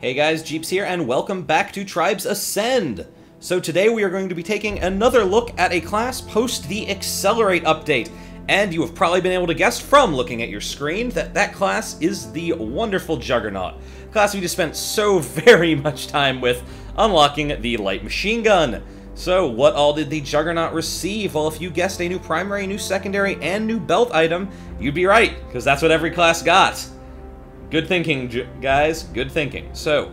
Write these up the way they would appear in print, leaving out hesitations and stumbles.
Hey guys, Jeeps here, and welcome back to Tribes Ascend! So today we are going to be taking another look at a class post the Accelerate update, and you have probably been able to guess from looking at your screen that that class is the wonderful Juggernaut, a class we just spent so very much time with unlocking the light machine gun. So what all did the Juggernaut receive? Well, if you guessed a new primary, new secondary, and new belt item, you'd be right, because that's what every class got. Good thinking, guys. Good thinking. So,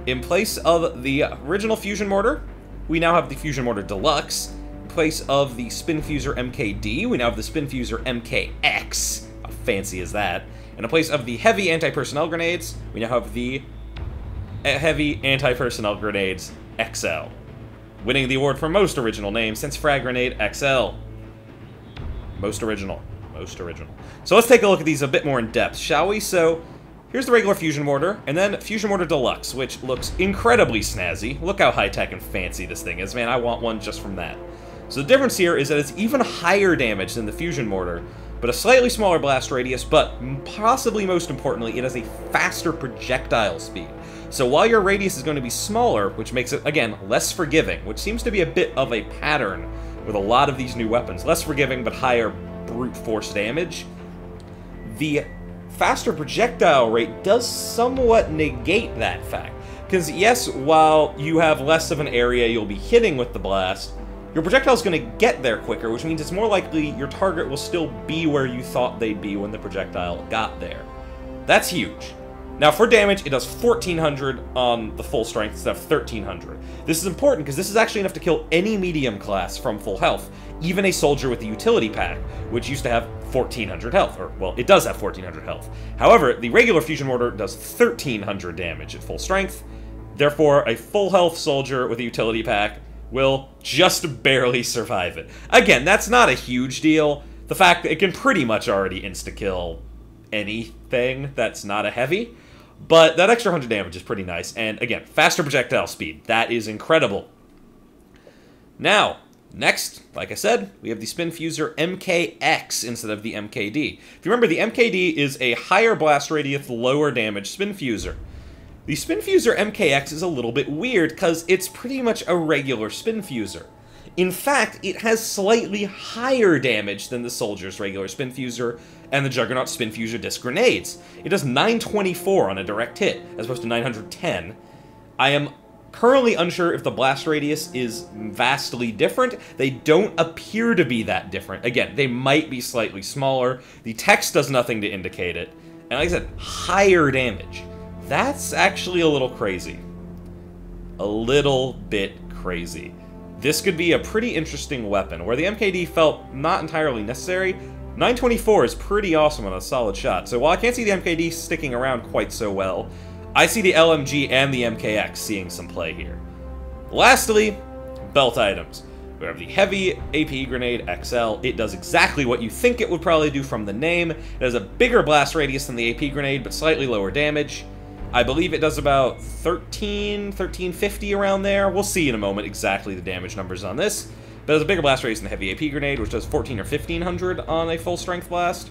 in place of the original Fusion Mortar, we now have the Fusion Mortar Deluxe. In place of the Spinfusor MK-D, we now have the Spinfusor MK-X. How fancy is that? And in place of the heavy anti-personnel grenades, we now have the heavy anti-personnel grenades XL. Winning the award for most original name since Frag Grenade XL. Most original. Most original. So let's take a look at these a bit more in depth, shall we? So, here's the regular Fusion Mortar, and then Fusion Mortar Deluxe, which looks incredibly snazzy. Look how high-tech and fancy this thing is, man. I want one just from that. So the difference here is that it's even higher damage than the Fusion Mortar, but a slightly smaller blast radius, but possibly most importantly, it has a faster projectile speed. So while your radius is going to be smaller, which makes it, again, less forgiving, which seems to be a bit of a pattern with a lot of these new weapons, less forgiving but higher brute force damage, the faster projectile rate does somewhat negate that fact. Because yes, while you have less of an area you'll be hitting with the blast, your projectile's going to get there quicker, which means it's more likely your target will still be where you thought they'd be when the projectile got there. That's huge. Now for damage, it does 1400 on the full strength instead of 1300. This is important because this is actually enough to kill any medium class from full health, even a soldier with the utility pack, which used to have 1400 health, or, well, it does have 1400 health. However, the regular Fusion Mortar does 1300 damage at full strength, therefore a full health soldier with a utility pack will just barely survive it. Again, that's not a huge deal. The fact that it can pretty much already insta-kill anything that's not a heavy, but that extra 100 damage is pretty nice, and again, faster projectile speed. That is incredible. Now, next, like I said, we have the Spinfusor MK-X instead of the MK-D. If you remember, the MK-D is a higher blast radius, lower damage Spinfusor. The Spinfusor MK-X is a little bit weird because it's pretty much a regular Spinfusor. In fact, it has slightly higher damage than the soldier's regular Spinfusor and the Juggernaut Spinfusor disc grenades. It does 924 on a direct hit, as opposed to 910. I am currently unsure if the blast radius is vastly different. They don't appear to be that different. Again, they might be slightly smaller. The text does nothing to indicate it. And like I said, higher damage. That's actually a little crazy. A little bit crazy. This could be a pretty interesting weapon. Where the MKD felt not entirely necessary, 924 is pretty awesome on a solid shot. So while I can't see the MKD sticking around quite so well, I see the LMG and the MKX seeing some play here. Lastly, belt items. We have the heavy AP grenade XL. It does exactly what you think it would probably do from the name. It has a bigger blast radius than the AP grenade, but slightly lower damage. I believe it does about 1350 around there. We'll see in a moment exactly the damage numbers on this. But it has a bigger blast radius than the heavy AP grenade, which does 14 or 1500 on a full strength blast.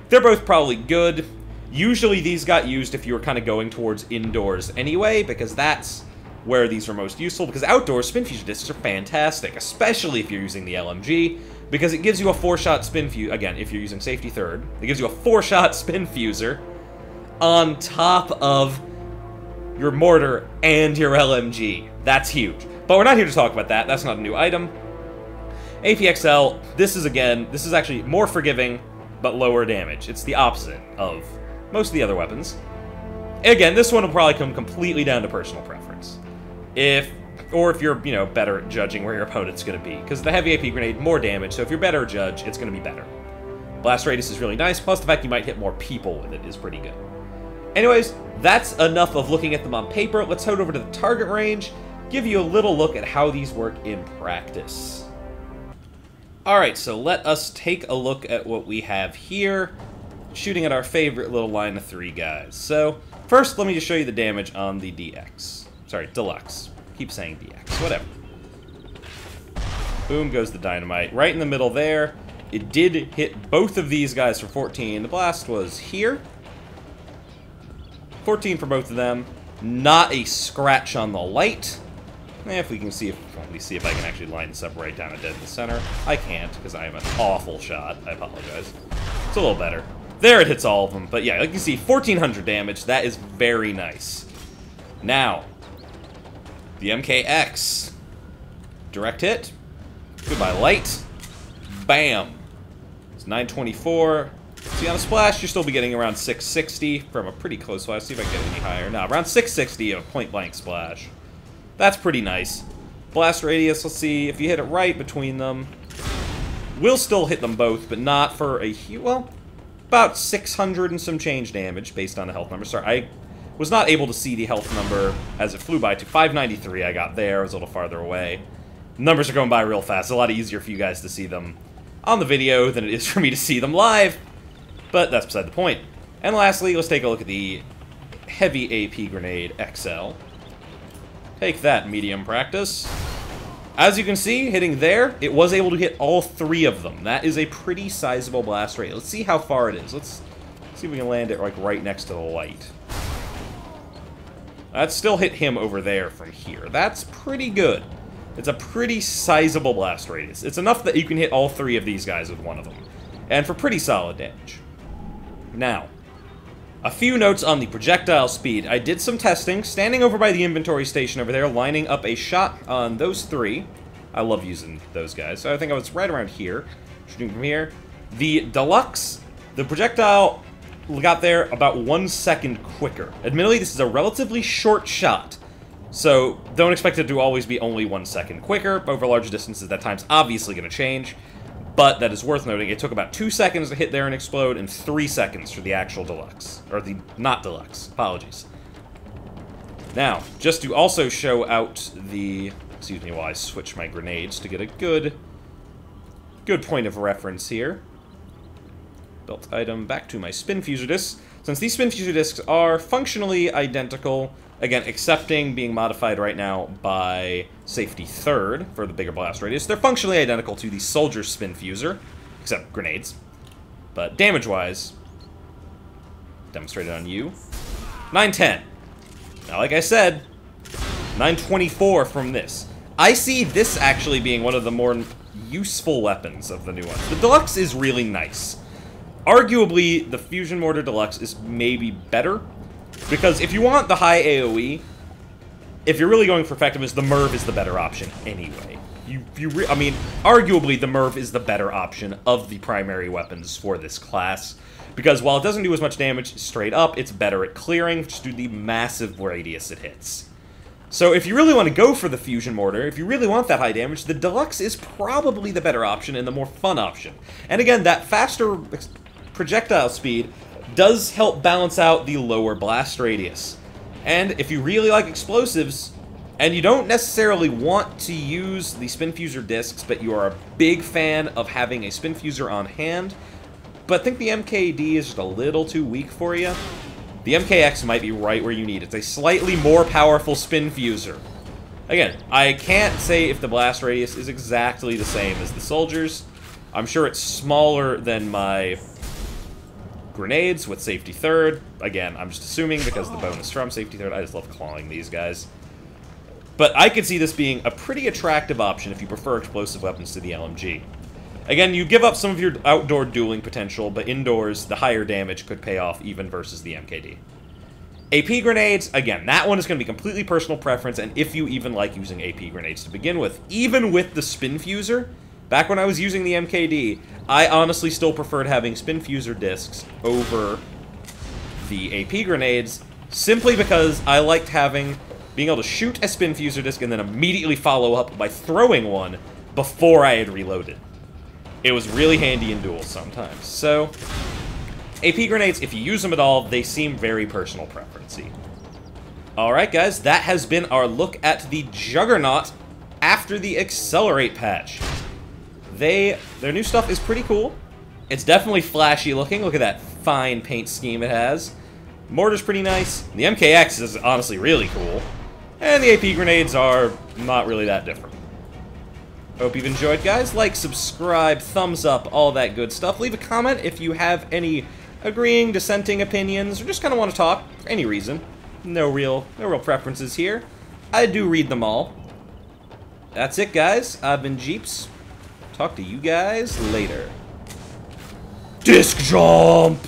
They're both probably good. Usually these got used if you were kind of going towards indoors anyway, because that's where these are most useful, because outdoors, Spinfusor discs are fantastic, especially if you're using the LMG, because it gives you a 4-shot Spinfusor, again, if you're using safety third, it gives you a 4-shot Spinfusor on top of your mortar and your LMG. That's huge. But we're not here to talk about that, that's not a new item. APXL, this is actually more forgiving, but lower damage. It's the opposite of most of the other weapons. Again, this one will probably come completely down to personal preference. If you're, better at judging where your opponent's going to be. Because the heavy AP grenade, more damage, so if you're better at judge, it's going to be better. Blast radius is really nice, plus the fact you might hit more people with it is pretty good. Anyways, that's enough of looking at them on paper. Let's head over to the target range, give you a little look at how these work in practice. Alright, so let us take a look at what we have here, shooting at our favorite little line of 3 guys. So, first, let me just show you the damage on the DX. Sorry, Deluxe. Keep saying DX, whatever. Boom goes the dynamite. Right in the middle there. It did hit both of these guys for 14. The blast was here. 14 for both of them. Not a scratch on the light. If we can see if... Let me see if I can actually line this up right down at dead in the center. I can't, because I am an awful shot. I apologize. It's a little better. There, it hits all of them. But yeah, like you can see, 1,400 damage. That is very nice. Now, the MK-X. Direct hit. Goodbye, light. Bam. It's 924. See, on a splash, you'll still be getting around 660 from a pretty close splash. See if I can get any higher. No, around 660 of a point-blank splash. That's pretty nice. Blast radius, let's see if you hit it right between them. We'll still hit them both, but not for a well, about 600 and some change damage based on the health number. Sorry, I was not able to see the health number as it flew by to 593. I got there. I was a little farther away. Numbers are going by real fast. It's a lot easier for you guys to see them on the video than it is for me to see them live. But that's beside the point. And lastly, let's take a look at the Heavy AP Grenade XL. Take that, medium practice. As you can see, hitting there, it was able to hit all three of them. That is a pretty sizable blast rate. Let's see how far it is. Let's see if we can land it like right next to the light. That still hit him over there from here. That's pretty good. It's a pretty sizable blast radius. It's enough that you can hit all three of these guys with one of them. And for pretty solid damage. Now, a few notes on the projectile speed. I did some testing, standing over by the inventory station over there, lining up a shot on those three. I love using those guys. So I think I was right around here, shooting from here. The Deluxe, the projectile got there about 1 second quicker. Admittedly, this is a relatively short shot, so don't expect it to always be only 1 second quicker. Over large distances, that time's obviously going to change. But that is worth noting, it took about 2 seconds to hit there and explode, and 3 seconds for the actual Deluxe. Or the not Deluxe. Apologies. Now, just to also show out the... Excuse me while I switch my grenades to get a good point of reference here. Built item back to my Spinfusor discs. Since these Spinfusor discs are functionally identical, again, excepting being modified right now by Safety Third for the bigger blast radius, they're functionally identical to the Soldier Spinfusor, except grenades. But damage-wise, demonstrated on you, 910. Now, like I said, 924 from this. I see this actually being one of the more useful weapons of the new ones. The Deluxe is really nice. Arguably, the Fusion Mortar Deluxe is maybe better, because if you want the high AoE, if you're really going for effectiveness, the Merv is the better option anyway. I mean, arguably, the Merv is the better option of the primary weapons for this class, because while it doesn't do as much damage straight up, it's better at clearing just due to the massive radius it hits. So if you really want to go for the Fusion Mortar, if you really want that high damage, the Deluxe is probably the better option and the more fun option. And again, that faster projectile speed does help balance out the lower blast radius. And if you really like explosives, and you don't necessarily want to use the Spinfusor discs, but you are a big fan of having a Spinfusor on hand, but think the MKD is just a little too weak for you, the MK-X might be right where you need it. It's a slightly more powerful Spinfusor. Again, I can't say if the blast radius is exactly the same as the Soldiers. I'm sure it's smaller than my grenades with Safety Third. Again, I'm just assuming because the bonus from Safety Third. I just love clawing these guys. But I could see this being a pretty attractive option if you prefer explosive weapons to the LMG. Again, you give up some of your outdoor dueling potential, but indoors, the higher damage could pay off even versus the MKD. AP grenades, again, that one is going to be completely personal preference, and if you even like using AP grenades to begin with. Even with the Spinfusor, back when I was using the MKD, I honestly still preferred having Spinfusor discs over the AP grenades, simply because I liked being able to shoot a Spinfusor disc and then immediately follow up by throwing one before I had reloaded. It was really handy in duels sometimes. So, AP grenades, if you use them at all, they seem very personal preference-y. Alright guys, that has been our look at the Juggernaut after the Accelerate patch. Their new stuff is pretty cool. It's definitely flashy looking. Look at that fine paint scheme it has. Mortar's pretty nice. The MK-X is honestly really cool. And the AP grenades are not really that different. Hope you've enjoyed, guys. Like, subscribe, thumbs up, all that good stuff. Leave a comment if you have any agreeing, dissenting opinions, or just kind of want to talk for any reason. No real preferences here. I do read them all. That's it, guys. I've been Jeeps. Talk to you guys later. Disc jump!